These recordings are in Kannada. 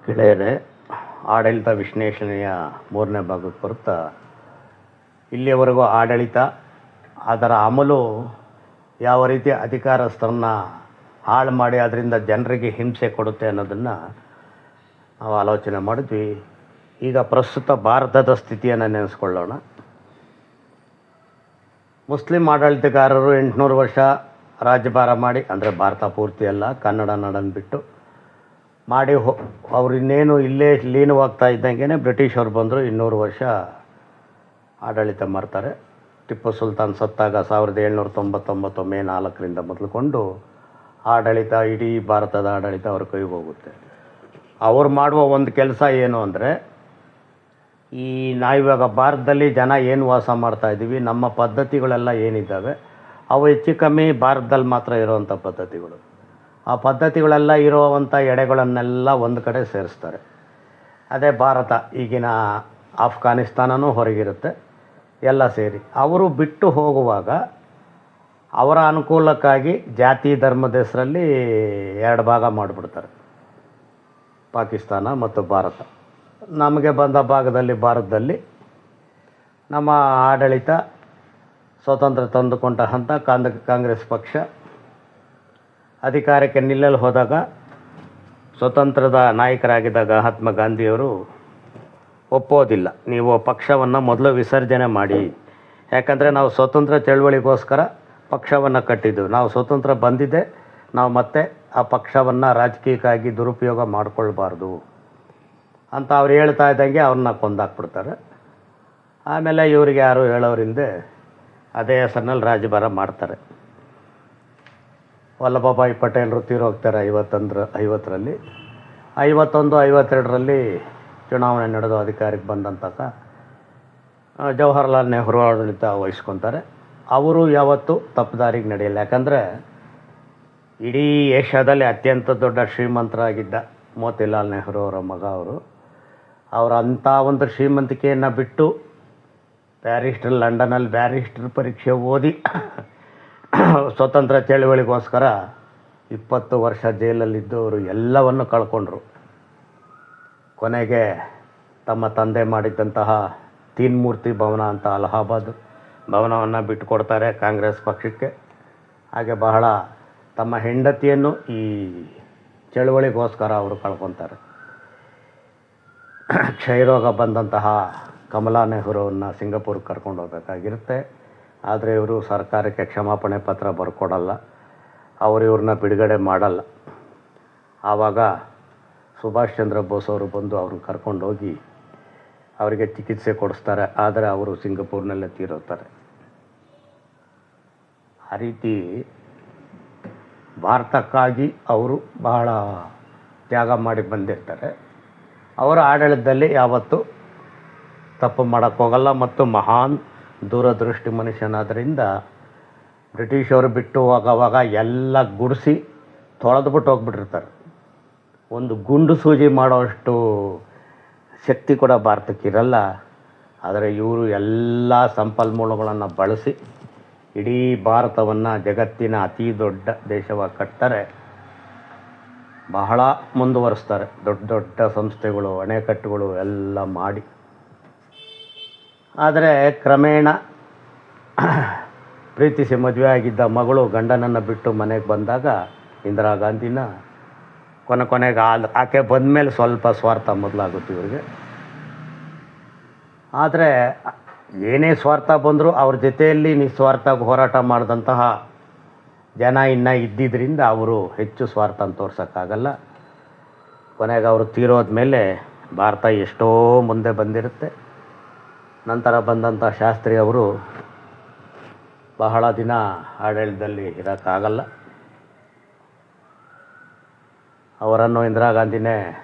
ಗೆಳೆಯರೇ, ಆಡಳಿತ ವಿಶ್ಲೇಷಣೆಯ ಮೂರನೇ ಭಾಗಕ್ಕೆ ಬರುತ್ತಾ, ಇಲ್ಲಿಯವರೆಗೂ ಆಡಳಿತ, ಅದರ ಅಮಲು ಯಾವ ರೀತಿ ಅಧಿಕಾರಸ್ಥರನ್ನ ಹಾಳು ಮಾಡಿ ಅದರಿಂದ ಜನರಿಗೆ ಹಿಂಸೆ ಕೊಡುತ್ತೆ ಅನ್ನೋದನ್ನು ನಾವು ಆಲೋಚನೆ ಮಾಡಿದ್ವಿ. ಈಗ ಪ್ರಸ್ತುತ ಭಾರತದ ಸ್ಥಿತಿಯನ್ನು ನೆನೆಸ್ಕೊಳ್ಳೋಣ. ಮುಸ್ಲಿಂ ಆಡಳಿತಗಾರರು 800 ವರ್ಷ ರಾಜ್ಯಭಾರ ಮಾಡಿ, ಅಂದರೆ ಭಾರತ ಪೂರ್ತಿ ಅಲ್ಲ, ಕನ್ನಡ ನಾಡನ್ನು ಬಿಟ್ಟು ಮಾಡಿ ಅವ್ರು ಇನ್ನೇನು ಇಲ್ಲೇ ಲೀನವಾಗ್ತಾ ಇದ್ದಂಗೆ ಬ್ರಿಟಿಷರು ಬಂದರು. 200 ವರ್ಷ ಆಡಳಿತ ಮಾಡ್ತಾರೆ. ಟಿಪ್ಪು ಸುಲ್ತಾನ್ ಸತ್ತಾಗ 1799 ಮೇ 4ರಿಂದ ಮೊದಲುಕೊಂಡು ಆಡಳಿತ, ಇಡೀ ಭಾರತದ ಆಡಳಿತ ಅವ್ರ ಕೈಗೆ ಹೋಗುತ್ತೆ. ಅವ್ರು ಮಾಡುವ ಒಂದು ಕೆಲಸ ಏನು ಅಂದರೆ, ಈ ನಾವಿವಾಗ ಭಾರತದಲ್ಲಿ ಜನ ಏನು ವಾಸ ಮಾಡ್ತಾಯಿದ್ದೀವಿ, ನಮ್ಮ ಪದ್ಧತಿಗಳೆಲ್ಲ ಏನಿದ್ದಾವೆ ಅವು ಹೆಚ್ಚು ಕಮ್ಮಿ ಭಾರತದಲ್ಲಿ ಮಾತ್ರ ಇರೋವಂಥ ಪದ್ಧತಿಗಳು. ಆ ಪದ್ಧತಿಗಳೆಲ್ಲ ಇರುವಂಥ ಎಡೆಗಳನ್ನೆಲ್ಲ ಒಂದು ಕಡೆ ಸೇರಿಸ್ತಾರೆ. ಅದೇ ಭಾರತ. ಈಗಿನ ಆಫ್ಘಾನಿಸ್ತಾನವೂ ಹೊರಗಿರುತ್ತೆ, ಎಲ್ಲ ಸೇರಿ. ಅವರು ಬಿಟ್ಟು ಹೋಗುವಾಗ ಅವರ ಅನುಕೂಲಕ್ಕಾಗಿ ಜಾತಿ ಧರ್ಮದ ಹೆಸರಲ್ಲಿ 2 ಭಾಗ ಮಾಡಿಬಿಡ್ತಾರೆ, ಪಾಕಿಸ್ತಾನ ಮತ್ತು ಭಾರತ. ನಮಗೆ ಬಂದ ಭಾಗದಲ್ಲಿ, ಭಾರತದಲ್ಲಿ ನಮ್ಮ ಆಡಳಿತ ಸ್ವತಂತ್ರ ತಂದುಕೊಂಡ ಹಂತ ಕಾಂಗ್ರೆಸ್ ಪಕ್ಷ ಅಧಿಕಾರಕ್ಕೆ ನಿಲ್ಲಲು ಹೋದಾಗ, ಸ್ವತಂತ್ರದ ನಾಯಕರಾಗಿದ್ದಾಗ ಮಹಾತ್ಮ ಗಾಂಧಿಯವರು ಒಪ್ಪೋದಿಲ್ಲ, ನೀವು ಪಕ್ಷವನ್ನು ಮೊದಲು ವಿಸರ್ಜನೆ ಮಾಡಿ. ಯಾಕಂದರೆ ನಾವು ಸ್ವತಂತ್ರ ಚಳವಳಿಗೋಸ್ಕರ ಪಕ್ಷವನ್ನು ಕಟ್ಟಿದ್ದು, ನಾವು ಸ್ವತಂತ್ರ ಬಂದಿದ್ದೆ, ನಾವು ಮತ್ತೆ ಆ ಪಕ್ಷವನ್ನು ರಾಜಕೀಯಕ್ಕಾಗಿ ದುರುಪಯೋಗ ಮಾಡಿಕೊಳ್ಬಾರ್ದು ಅಂತ ಅವ್ರು ಹೇಳ್ತಾ ಇದ್ದಂಗೆ ಅವ್ರನ್ನ ಕೊಂದಾಕ್ಬಿಡ್ತಾರೆ. ಆಮೇಲೆ ಇವರಿಗೆ ಯಾರು ಹೇಳೋರಿಲ್ಲದೆ ಅದೇ ಹೆಸರಿನಲ್ಲಿ ರಾಜ್ಯಭಾರ ಮಾಡ್ತಾರೆ. ವಲ್ಲಭಭಾಯಿ ಪಟೇಲರು ತೀರೋಗ್ತಾರೆ 50ರಲ್ಲಿ. 51, 52ರಲ್ಲಿ ಚುನಾವಣೆ ನಡೆದು ಅಧಿಕಾರಕ್ಕೆ ಬಂದಂತಹ ಜವಾಹರ್ಲಾಲ್ ನೆಹರು ಆಡಳಿತ ವಹಿಸ್ಕೊತಾರೆ. ಅವರು ಯಾವತ್ತೂ ತಪ್ಪುದಾರಿಗೆ ನಡೆಯಲ್ಲ. ಯಾಕಂದರೆ ಇಡೀ ಏಷ್ಯಾದಲ್ಲಿ ಅತ್ಯಂತ ದೊಡ್ಡ ಶ್ರೀಮಂತರಾಗಿದ್ದ ಮೋತಿಲಾಲ್ ನೆಹರು ಅವರ ಮಗ ಅವರು ಅಂಥ ಒಂದು ಶ್ರೀಮಂತಿಕೆಯನ್ನು ಬಿಟ್ಟು ಲಂಡನಲ್ಲಿ ಬ್ಯಾರಿಸ್ಟರ್ ಪರೀಕ್ಷೆ ಓದಿ ಸ್ವತಂತ್ರ ಚಳವಳಿಗೋಸ್ಕರ 20 ವರ್ಷ ಜೈಲಲ್ಲಿದ್ದವರು ಎಲ್ಲವನ್ನು ಕಳ್ಕೊಂಡ್ರು. ಕೊನೆಗೆ ತಮ್ಮ ತಂದೆ ಮಾಡಿದ್ದಂತಹ ತೀನ್ಮೂರ್ತಿ ಭವನ ಅಂತ ಅಲಹಾಬಾದ್ ಭವನವನ್ನು ಬಿಟ್ಟುಕೊಡ್ತಾರೆ ಕಾಂಗ್ರೆಸ್ ಪಕ್ಷಕ್ಕೆ. ಹಾಗೆ ಬಹಳ ತಮ್ಮ ಹೆಂಡತಿಯನ್ನು ಈ ಚಳವಳಿಗೋಸ್ಕರ ಅವರು ಕಳ್ಕೊತಾರೆ. ಕ್ಷಯರೋಗ ಬಂದಂತಹ ಕಮಲಾ ನೆಹರುವನ್ನು ಸಿಂಗಪುರ್ಗೆ ಕರ್ಕೊಂಡು ಹೋಗಬೇಕಾಗಿರುತ್ತೆ. ಆದರೆ ಇವರು ಸರ್ಕಾರಕ್ಕೆ ಕ್ಷಮಾಪಣೆ ಪತ್ರ ಬರ್ಕೊಡಲ್ಲ, ಇವ್ರನ್ನ ಬಿಡುಗಡೆ ಮಾಡಲ್ಲ. ಆವಾಗ ಸುಭಾಷ್ ಚಂದ್ರ ಬೋಸ್ ಅವರು ಬಂದು ಅವ್ರನ್ನ ಕರ್ಕೊಂಡೋಗಿ ಅವರಿಗೆ ಚಿಕಿತ್ಸೆ ಕೊಡಿಸ್ತಾರೆ. ಆದರೆ ಅವರು ಸಿಂಗಪೂರ್ನಲ್ಲೇ ತೀರೋಗ್ತಾರೆ. ಆ ರೀತಿ ಭಾರತಕ್ಕಾಗಿ ಅವರು ಬಹಳ ತ್ಯಾಗ ಮಾಡಿ ಬಂದಿರ್ತಾರೆ. ಅವರ ಆಡಳಿತದಲ್ಲಿ ಯಾವತ್ತೂ ತಪ್ಪು ಮಾಡೋಕ್ಕೋಗಲ್ಲ. ಮತ್ತು ಮಹಾನ್ ದೂರದೃಷ್ಟಿ ಮನುಷ್ಯನಾದ್ದರಿಂದ ಬ್ರಿಟಿಷವರು ಬಿಟ್ಟು ಹೋಗೋವಾಗ ಎಲ್ಲ ಗುಡಿಸಿ ತೊಳೆದ್ಬಿಟ್ಟು ಹೋಗ್ಬಿಟ್ಟಿರ್ತಾರೆ. ಒಂದು ಗುಂಡು ಸೂಜಿ ಮಾಡೋಷ್ಟು ಶಕ್ತಿ ಕೂಡ ಭಾರತಕ್ಕಿರಲ್ಲ. ಆದರೆ ಇವರು ಎಲ್ಲ ಸಂಪನ್ಮೂಲಗಳನ್ನು ಬಳಸಿ ಇಡೀ ಭಾರತವನ್ನು ಜಗತ್ತಿನ ಅತಿ ದೊಡ್ಡ ದೇಶವಾಗಿ ಕಟ್ತಾರೆ. ಬಹಳ ಮುಂದುವರಿಸ್ತಾರೆ. ದೊಡ್ಡ ದೊಡ್ಡ ಸಂಸ್ಥೆಗಳು, ಅಣೆಕಟ್ಟುಗಳು ಎಲ್ಲ ಮಾಡಿ. ಆದರೆ ಕ್ರಮೇಣ ಪ್ರೀತಿಸಿ ಮದುವೆ ಆಗಿದ್ದ ಮಗಳು ಗಂಡನನ್ನು ಬಿಟ್ಟು ಮನೆಗೆ ಬಂದಾಗ ಇಂದಿರಾ ಗಾಂಧಿನ ಕೊನೆಗೆ ಆಕೆ ಬಂದಮೇಲೆ ಸ್ವಲ್ಪ ಸ್ವಾರ್ಥ ಮೊದಲಾಗುತ್ತೆ ಇವರಿಗೆ. ಆದರೆ ಏನೇ ಸ್ವಾರ್ಥ ಬಂದರೂ ಅವ್ರ ಜೊತೆಯಲ್ಲಿ ನಿಸ್ವಾರ್ಥವಾಗಿ ಹೋರಾಟ ಮಾಡಿದಂತಹ ಜನ ಇನ್ನೂ ಇದ್ದಿದ್ದರಿಂದ ಅವರು ಹೆಚ್ಚು ಸ್ವಾರ್ಥ ತೋರ್ಸೋಕ್ಕಾಗಲ್ಲ. ಕೊನೆಗೆ ಅವರು ತೀರೋದ ಮೇಲೆ ಭಾರತ ಎಷ್ಟೋ ಮುಂದೆ ಬಂದಿರುತ್ತೆ. ನಂತರ ಬಂದಂಥ ಶಾಸ್ತ್ರಿ ಅವರು ಬಹಳ ದಿನ ಆಡಳಿತದಲ್ಲಿ ಇರೋಕ್ಕಾಗಲ್ಲ. ಅವರನ್ನು ಇಂದಿರಾ ಗಾಂಧಿನೇ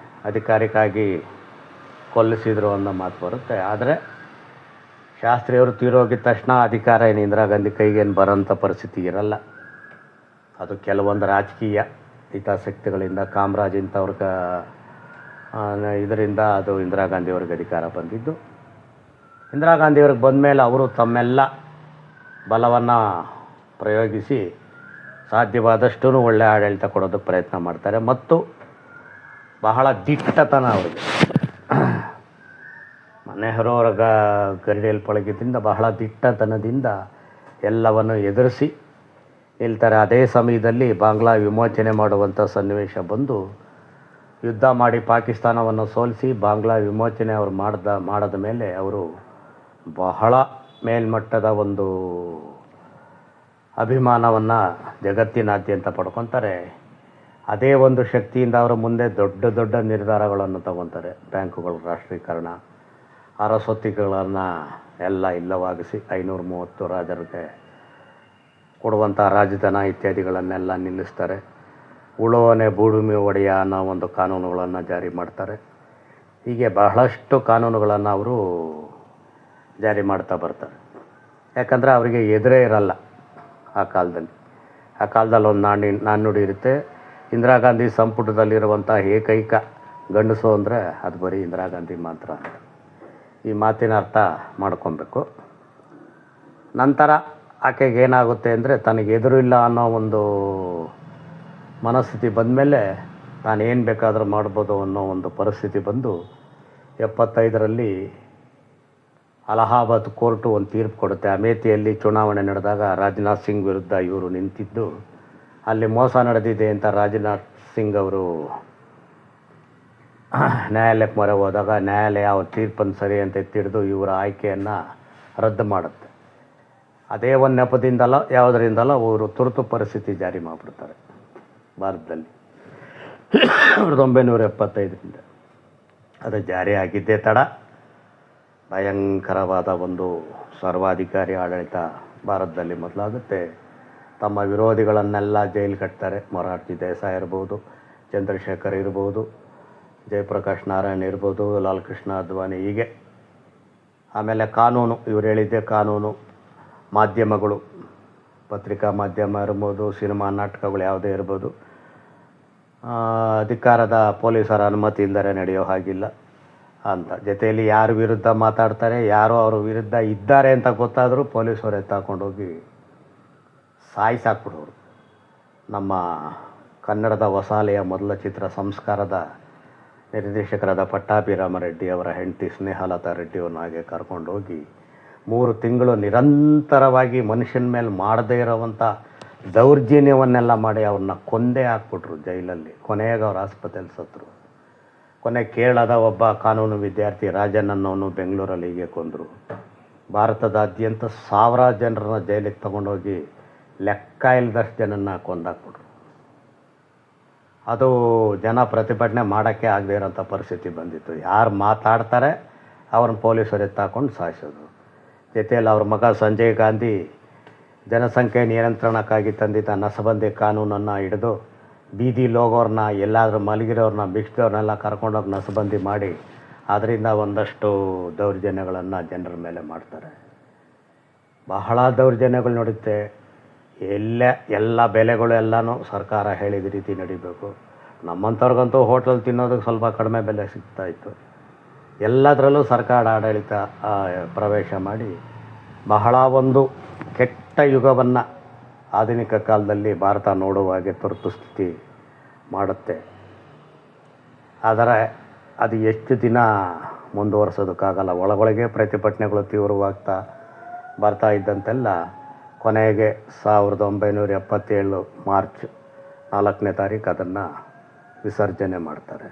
ಅಧಿಕಾರಿಕ್ಕಾಗಿ ಕೊಲ್ಲಿಸಿದರು ಅನ್ನೋ ಮಾತು ಬರುತ್ತೆ. ಆದರೆ ಶಾಸ್ತ್ರಿಯವರು ತೀರೋಗಿದ ತಕ್ಷಣ ಅಧಿಕಾರ ಏನು ಇಂದಿರಾ ಗಾಂಧಿ ಕೈಗೇನು ಬರೋಂಥ ಪರಿಸ್ಥಿತಿ ಇರಲ್ಲ. ಅದು ಕೆಲವೊಂದು ರಾಜಕೀಯ ಹಿತಾಸಕ್ತಿಗಳಿಂದ, ಕಾಮರಾಜ್ ಇಂಥವ್ರ ಇದರಿಂದ ಅದು ಇಂದಿರಾ ಗಾಂಧಿಯವ್ರಿಗೆ ಅಧಿಕಾರ ಬಂದಿದ್ದು. ಇಂದಿರಾ ಗಾಂಧಿಯವ್ರಿಗೆ ಬಂದಮೇಲೆ ಅವರು ತಮ್ಮೆಲ್ಲ ಬಲವನ್ನು ಪ್ರಯೋಗಿಸಿ ಸಾಧ್ಯವಾದಷ್ಟು ಒಳ್ಳೆಯ ಆಡಳಿತ ಕೊಡೋದಕ್ಕೆ ಪ್ರಯತ್ನ ಮಾಡ್ತಾರೆ. ಮತ್ತು ಬಹಳ ದಿಟ್ಟತನ ಅವರಿಗೆ. ನೆಹರು ಅವರ ಗಡಿಯಲ್ಪಳಗಿದಿಂದ ಬಹಳ ದಿಟ್ಟತನದಿಂದ ಎಲ್ಲವನ್ನು ಎದುರಿಸಿ ನಿಲ್ತಾರೆ. ಅದೇ ಸಮಯದಲ್ಲಿ ಬಾಂಗ್ಲಾ ವಿಮೋಚನೆ ಮಾಡುವಂಥ ಸನ್ನಿವೇಶ ಬಂದು ಯುದ್ಧ ಮಾಡಿ ಪಾಕಿಸ್ತಾನವನ್ನು ಸೋಲಿಸಿ ಬಾಂಗ್ಲಾ ವಿಮೋಚನೆ ಅವರು ಮಾಡದ ಮೇಲೆ ಅವರು ಬಹಳ ಮೇಲ್ಮಟ್ಟದ ಒಂದು ಅಭಿಮಾನವನ್ನು ಜಗತ್ತಿನಾದ್ಯಂತ ಪಡ್ಕೊತಾರೆ. ಅದೇ ಒಂದು ಶಕ್ತಿಯಿಂದ ಅವರು ಮುಂದೆ ದೊಡ್ಡ ದೊಡ್ಡ ನಿರ್ಧಾರಗಳನ್ನು ತಗೊತಾರೆ. ಬ್ಯಾಂಕುಗಳ ರಾಷ್ಟ್ರೀಕರಣ, ಅರಸೊತ್ತಿಗೆಗಳನ್ನು ಎಲ್ಲ ಇಲ್ಲವಾಗಿಸಿ 530 ರಾಜರಿಗೆ ಕೊಡುವಂಥ ರಾಜಧನ ಇತ್ಯಾದಿಗಳನ್ನೆಲ್ಲ ನಿಲ್ಲಿಸ್ತಾರೆ. ಉಳುವನೆ ಭೂಮಿ ಒಡೆಯ ಅನ್ನೋ ಒಂದು ಕಾನೂನುಗಳನ್ನು ಜಾರಿ ಮಾಡ್ತಾರೆ. ಹೀಗೆ ಬಹಳಷ್ಟು ಕಾನೂನುಗಳನ್ನು ಅವರು ಜಾರಿ ಮಾಡ್ತಾ ಬರ್ತಾರೆ. ಯಾಕಂದರೆ ಅವರಿಗೆ ಎದುರೇ ಇರಲ್ಲ ಆ ಕಾಲದಲ್ಲಿ. ಆ ಕಾಲದಲ್ಲಿ ಒಂದು ನಾಣ್ಣುಡಿ ಇರುತ್ತೆ, ಇಂದಿರಾ ಗಾಂಧಿ ಸಂಪುಟದಲ್ಲಿರುವಂಥ ಏಕೈಕ ಗಂಡಸು ಅಂದರೆ ಅದು ಬರೀ ಇಂದಿರಾ ಗಾಂಧಿ ಮಾತ್ರ ಅಂತ. ಈ ಮಾತಿನ ಅರ್ಥ ಮಾಡ್ಕೊಬೇಕು. ನಂತರ ಆಕೆಗೆ ಏನಾಗುತ್ತೆ ಅಂದರೆ ತನಗೆ ಎದುರು ಇಲ್ಲ ಅನ್ನೋ ಒಂದು ಮನಸ್ಥಿತಿ ಬಂದಮೇಲೆ ತಾನು ಏನು ಬೇಕಾದರೂ ಮಾಡ್ಬೋದು ಅನ್ನೋ ಒಂದು ಪರಿಸ್ಥಿತಿ ಬಂದು 75ರಲ್ಲಿ ಅಲಹಾಬಾದ್ ಕೋರ್ಟು ಒಂದು ತೀರ್ಪು ಕೊಡುತ್ತೆ. ಅಮೇಥಿಯಲ್ಲಿ ಚುನಾವಣೆ ನಡೆದಾಗ ರಾಜನಾಥ್ ಸಿಂಗ್ ವಿರುದ್ಧ ಇವರು ನಿಂತಿದ್ದು ಅಲ್ಲಿ ಮೋಸ ನಡೆದಿದೆ ಅಂತ ರಾಜನಾಥ್ ಸಿಂಗ್ ಅವರು ನ್ಯಾಯಾಲಯಕ್ಕೆ ಮೊರೆ ಹೋದಾಗ ನ್ಯಾಯಾಲಯ ಅವ್ರ ತೀರ್ಪನ್ನು ಸರಿ ಅಂತ ಎತ್ತಿಡಿದು ಇವರ ಆಯ್ಕೆಯನ್ನು ರದ್ದು ಮಾಡುತ್ತೆ. ಅದೇ ಒಂದು ನೆಪದಿಂದಲೋ ಯಾವುದರಿಂದಲೋ ಅವರು ತುರ್ತು ಪರಿಸ್ಥಿತಿ ಜಾರಿ ಮಾಡಿಬಿಡ್ತಾರೆ ಭಾರತದಲ್ಲಿ 1975ರಿಂದ. ಅದು ಜಾರಿ ಆಗಿದ್ದೇ ತಡ ಭಯಂಕರವಾದ ಒಂದು ಸರ್ವಾಧಿಕಾರಿ ಆಡಳಿತ ಭಾರತದಲ್ಲಿ ಮೊದಲಾಗುತ್ತೆ. ತಮ್ಮ ವಿರೋಧಿಗಳನ್ನೆಲ್ಲ ಜೈಲು ಕಟ್ತಾರೆ. ಮೊರಾರ್ಜಿ ದೇಸಾಯಿ ಇರ್ಬೋದು, ಚಂದ್ರಶೇಖರ್ ಇರ್ಬೋದು, ಜಯಪ್ರಕಾಶ್ ನಾರಾಯಣ್ ಇರ್ಬೋದು, ಲಾಲ್ ಕೃಷ್ಣ ಅದ್ವಾನಿ, ಹೀಗೆ. ಆಮೇಲೆ ಕಾನೂನು, ಇವ್ರು ಹೇಳಿದ್ದೆ ಕಾನೂನು, ಮಾಧ್ಯಮಗಳು, ಪತ್ರಿಕಾ ಮಾಧ್ಯಮ ಇರ್ಬೋದು, ಸಿನಿಮಾ ನಾಟಕಗಳು ಯಾವುದೇ ಇರ್ಬೋದು, ಅಧಿಕಾರದ ಪೊಲೀಸರ ಅನುಮತಿ ಇಲ್ಲದೆ ನಡೆಯೋ ಹಾಗಿಲ್ಲ ಅಂತ. ಜೊತೆಯಲ್ಲಿ ಯಾರ ವಿರುದ್ಧ ಮಾತಾಡ್ತಾರೆ, ಯಾರೋ ಅವ್ರ ವಿರುದ್ಧ ಇದ್ದಾರೆ ಅಂತ ಗೊತ್ತಾದರೂ ಪೊಲೀಸರು ಎತ್ತಾಕೊಂಡೋಗಿ ಸಾಯಿಸಾಕ್ಬಿಡೋರು. ನಮ್ಮ ಕನ್ನಡದ ಹೊಸಾಲೆಯ ಮೊದಲ ಚಿತ್ರ ಸಂಸ್ಕಾರದ ನಿರ್ದೇಶಕರಾದ ಪಟ್ಟಾಭಿರಾಮರೆಡ್ಡಿ ಅವರ ಹೆಂಡತಿ ಸ್ನೇಹಲತಾ ರೆಡ್ಡಿಯನ್ನು ಹಾಗೆ ಕರ್ಕೊಂಡೋಗಿ 3 ತಿಂಗಳು ನಿರಂತರವಾಗಿ ಮನುಷ್ಯನ ಮೇಲೆ ಮಾಡದೇ ಇರೋವಂಥ ದೌರ್ಜನ್ಯವನ್ನೆಲ್ಲ ಮಾಡಿ ಅವ್ರನ್ನ ಕೊಂದೇ ಹಾಕ್ಬಿಟ್ರು ಜೈಲಲ್ಲಿ. ಕೊನೆಗೆ ಅವ್ರು ಆಸ್ಪತ್ರೆಯಲ್ಲಿ ಸತ್ತರು. ಕೊನೆಗೆ ಕೇರಳದ ಒಬ್ಬ ಕಾನೂನು ವಿದ್ಯಾರ್ಥಿ ರಾಜನ್ ಅನ್ನೋನು ಬೆಂಗಳೂರಲ್ಲಿ ಹೀಗೆ ಕೊಂದರು. ಭಾರತದಾದ್ಯಂತ 1000 ಜನರನ್ನ ಜೈಲಿಗೆ ತಗೊಂಡೋಗಿ ಲೆಕ್ಕ ಇಲ್ಲದಷ್ಟು ಜನನ್ನ ಕೊಂದಾಕ್ಬಿಟ್ರು. ಅದು ಜನ ಪ್ರತಿಭಟನೆ ಮಾಡೋಕ್ಕೆ ಆಗದೇ ಇರೋಂಥ ಪರಿಸ್ಥಿತಿ ಬಂದಿತ್ತು. ಯಾರು ಮಾತಾಡ್ತಾರೆ ಅವ್ರನ್ನ ಪೊಲೀಸರು ಎತ್ತಾಕೊಂಡು ಸಾಯಿಸೋದು. ಜೊತೆಯಲ್ಲಿ ಅವ್ರ ಮಗ ಸಂಜಯ್ ಗಾಂಧಿ ಜನಸಂಖ್ಯೆ ನಿಯಂತ್ರಣಕ್ಕಾಗಿ ತಂದಿದ್ದ ನಸಬಂದಿ ಕಾನೂನನ್ನು ಹಿಡಿದು ಬೀದಿಲಿ ಹೋಗೋರನ್ನ, ಎಲ್ಲಾದರೂ ಮಲಗಿರೋರನ್ನ, ಬಿಕ್ದವ್ರನ್ನೆಲ್ಲ ಕರ್ಕೊಂಡೋಗಿ ನಸಬಂದಿ ಮಾಡಿ ಅದರಿಂದ ಒಂದಷ್ಟು ದೌರ್ಜನ್ಯಗಳನ್ನು ಜನರ ಮೇಲೆ ಮಾಡ್ತಾರೆ. ಬಹಳ ದೌರ್ಜನ್ಯಗಳು ನಡೀತೆ. ಎಲ್ಲ ಬೆಲೆಗಳು ಎಲ್ಲನೂ ಸರ್ಕಾರ ಹೇಳಿದ ರೀತಿ ನಡಿಬೇಕು. ನಮ್ಮಂಥವ್ರಿಗಂತೂ ಹೋಟ್ಲಲ್ಲಿ ತಿನ್ನೋದಕ್ಕೆ ಸ್ವಲ್ಪ ಕಡಿಮೆ ಬೆಲೆ ಸಿಗ್ತಾಯಿತ್ತು. ಎಲ್ಲದರಲ್ಲೂ ಸರ್ಕಾರ ಆಡಳಿತ ಪ್ರವೇಶ ಮಾಡಿ ಬಹಳ ಒಂದು ಕೆಟ್ಟ ಯುಗವನ್ನು ಆಧುನಿಕ ಕಾಲದಲ್ಲಿ ಭಾರತ ನೋಡುವ ಹಾಗೆ ತುರ್ತು ಸ್ಥಿತಿ ಮಾಡುತ್ತೆ. ಆದರೆ ಅದು ಎಷ್ಟು ದಿನ ಮುಂದುವರ್ಸೋದಕ್ಕಾಗಲ್ಲ. ಒಳಗೊಳಗೆ ಪ್ರತಿಭಟನೆಗಳು ತೀವ್ರವಾಗ್ತಾ ಬರ್ತಾ ಇದ್ದಂತೆಲ್ಲ ಕೊನೆಗೆ 1977 ಮಾರ್ಚ್ 4ನೇ ತಾರೀಕು ಅದನ್ನು ವಿಸರ್ಜನೆ ಮಾಡ್ತಾರೆ.